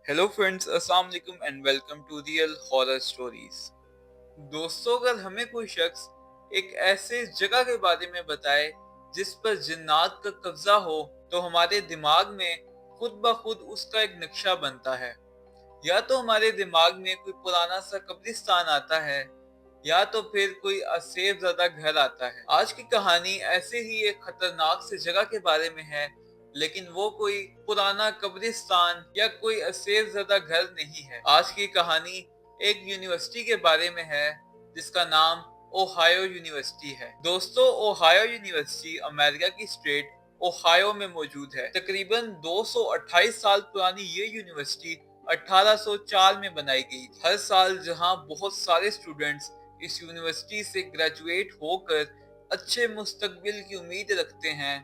Hello friends, अस्सलाम वालेकुम and welcome to real horror stories. दोस्तों, अगर हमें कोई शख्स एक ऐसे जगह के बारे में बताए जिस पर जिन्नात का कब्जा हो, तो हमारे दिमाग में खुद ब खुद उसका एक नक्शा बनता है। या तो हमारे दिमाग में कोई पुराना सा कब्रिस्तान आता है, या तो फिर कोई असेफ ज़दा घर आता है। आज की कहानी ऐसे ही एक खतरनाक से जगह के बारे में है, लेकिन वो कोई पुराना कब्रिस्तान या कोई असेफ ज़दा घर नहीं है। आज की कहानी एक यूनिवर्सिटी के बारे में है जिसका नाम ओहायो यूनिवर्सिटी है। दोस्तों, ओहायो यूनिवर्सिटी अमेरिका की स्टेट ओहायो में मौजूद है। तकरीबन 228 साल पुरानी ये यूनिवर्सिटी 1804 में बनाई गई थी। हर साल जहां बहुत सारे स्टूडेंट्स इस यूनिवर्सिटी से ग्रेजुएट होकर अच्छे मुस्तकबिल की उम्मीद रखते हैं,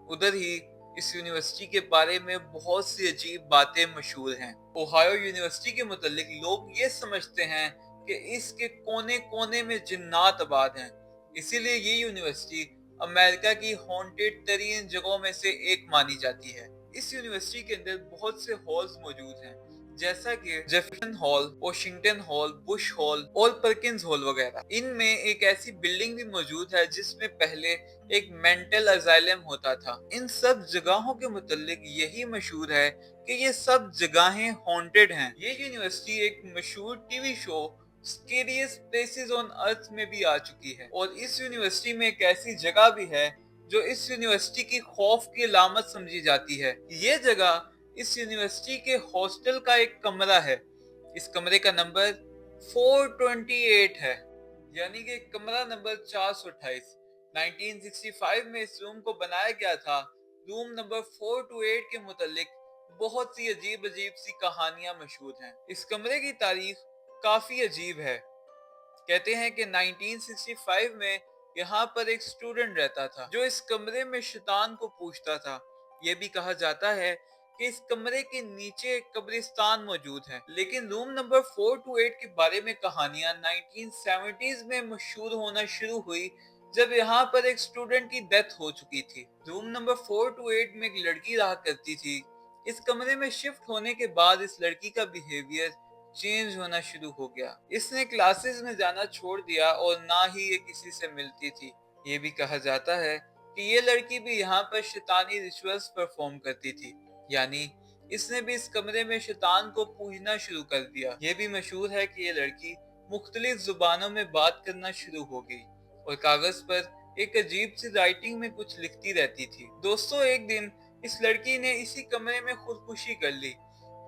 उधर ही इस यूनिवर्सिटी के बारे में बहुत सी अजीब बातें मशहूर हैं। ओहायो यूनिवर्सिटी के मुतालिक लोग ये समझते हैं कि इसके कोने कोने में जिन्नात आबाद हैं। इसीलिए ये यूनिवर्सिटी अमेरिका की हॉन्टेड तरीन जगहों में से एक मानी जाती है। इस यूनिवर्सिटी के अंदर बहुत से हॉल्स मौजूद हैं, जैसा कि Jefferson hall, Washington hall, Bush hall और परकिंस हॉल वगैरह। इनमें एक ऐसी बिल्डिंग भी मौजूद है जिसमें पहले एक मेंटल अजाइलम होता था। इन सब जगहों के मुतालिक यही मशहूर है कि ये सब जगहें हॉन्टेड हैं। ये यूनिवर्सिटी एक मशहूर TV show scariest places on earth में भी आ चुकी है। और इस यूनिवर्सिटी में एक ऐसी जगह भी है जो इस यूनिवर्सिटी की खौफ की अलामत समझी जाती है। ये जगह इस यूनिवर्सिटी के हॉस्टल का एक कमरा है। इस कमरे का नंबर 428 है, यानी कि कमरा नंबर 428। 1965 में इस रूम को बनाया गया था। रूम नंबर 428 के मुतालिक बहुत सी अजीब अजीब सी कहानियां मशहूर हैं। इस कमरे की तारीख काफी अजीब है। कहते हैं कि 1965 में यहाँ पर एक स्टूडेंट रहता था जो इस कमरे में शैतान को पूछता था। ये भी कहा जाता है कि इस कमरे के नीचे एक कब्रिस्तान मौजूद है। लेकिन रूम नंबर 428 के बारे में कहानियां 1970s में मशहूर होना शुरू हुई, जब यहाँ पर एक स्टूडेंट की डेथ हो चुकी थी। रूम नंबर 428 में एक लड़की रहा करती थी। इस कमरे में शिफ्ट होने के बाद इस लड़की का बिहेवियर चेंज होना शुरू हो गया। इसने क्लासेस में जाना छोड़ दिया और ना ही ये किसी से मिलती थी। ये भी कहा जाता है कि ये लड़की भी यहाँ पर शैतानी रिचुअल्स परफॉर्म करती थी, यानी इसने भी इस कमरे में शैतान को पूजना शुरू कर दिया। ये भी मशहूर है कि ये लड़की मुख्तलिफ जुबानों में बात करना शुरू हो गई और कागज पर एक अजीब सी राइटिंग में कुछ लिखती रहती थी। दोस्तों, एक दिन इस लड़की ने इसी कमरे में खुदकुशी कर ली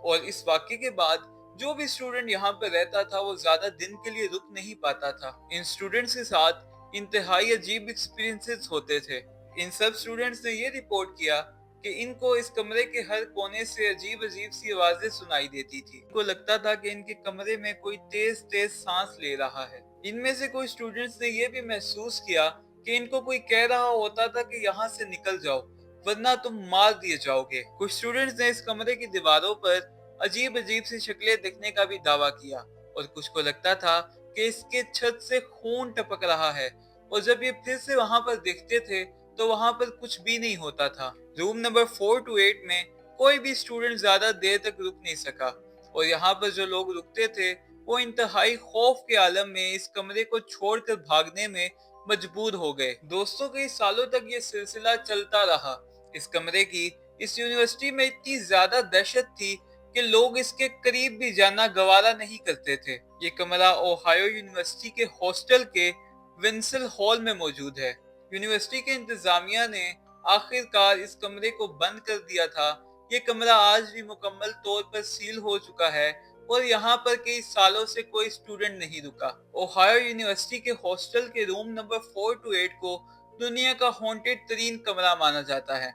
और इस वाक़े के बाद जो भी स्टूडेंट यहाँ पर रहता था वो ज्यादा दिन के लिए रुक नहीं पाता था। इन स्टूडेंट्स के साथ इंतहाई अजीब एक्सपीरियंसेस होते थे। इन सब स्टूडेंट्स ने ये रिपोर्ट किया कि इनको इस कमरे के हर कोने से अजीब अजीब सी आवाजें सुनाई देती थी। इनको लगता था कि इनके कमरे में कोई तेज तेज सांस ले रहा है। इनमें से कोई स्टूडेंट्स ने यह भी महसूस किया कि इनको कोई कह रहा होता था कि यहाँ से निकल जाओ वरना तुम मार दिए जाओगे। कुछ स्टूडेंट्स ने इस कमरे की दीवारों पर अजीब अजीब सी शक्लें देखने का भी दावा किया और कुछ को लगता था कि इसके छत से खून टपक रहा है। और जब ये फिर से वहां पर देखते थे तो वहां पर कुछ भी नहीं होता था। रूम नंबर 428 में कोई भी स्टूडेंट ज्यादा देर तक रुक नहीं सका और यहाँ पर जो लोग रुकते थे वो इंतहाई खौफ के आलम में इस कमरे को छोड़कर भागने में मजबूर हो गए। दोस्तों, कई सालों तक ये सिलसिला चलता रहा। इस कमरे की इस यूनिवर्सिटी में इतनी ज्यादा दहशत थी कि लोग इसके करीब भी जाना गवारा नहीं करते थे। ये कमरा ओहायो यूनिवर्सिटी के हॉस्टल के विंसल हॉल में मौजूद है। यूनिवर्सिटी के इंतजामिया ने आखिरकार इस कमरे को बंद कर दिया था। ये कमरा आज भी मुकम्मल तौर पर सील हो चुका है और यहाँ पर कई सालों से कोई स्टूडेंट नहीं रुका। ओहायो यूनिवर्सिटी के हॉस्टल के रूम नंबर 428 को दुनिया का हॉन्टेड तरीन कमरा माना जाता है।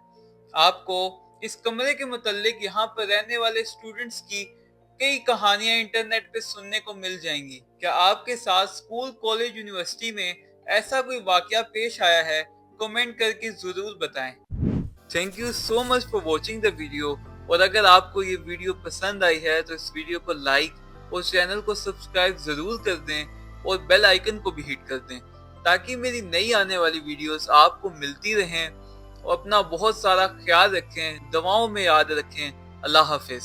आपको इस कमरे के मुतालिक यहाँ पर रहने वाले स्टूडेंट्स की कई कहानियां इंटरनेट पे सुनने को मिल जाएंगी। क्या आपके साथ स्कूल, कॉलेज, यूनिवर्सिटी में ऐसा कोई वाकया पेश आया है? कमेंट करके जरूर बताएं। Thank you so much for watching the video. और अगर आपको ये वीडियो पसंद आई है तो इस वीडियो को लाइक और चैनल को सब्सक्राइब जरूर कर दें और बेल आइकन को भी हिट कर दें ताकि मेरी नई आने वाली वीडियोस आपको मिलती रहें। और अपना बहुत सारा ख्याल रखें, दवाओं में याद रखें। अल्लाह हाफिज।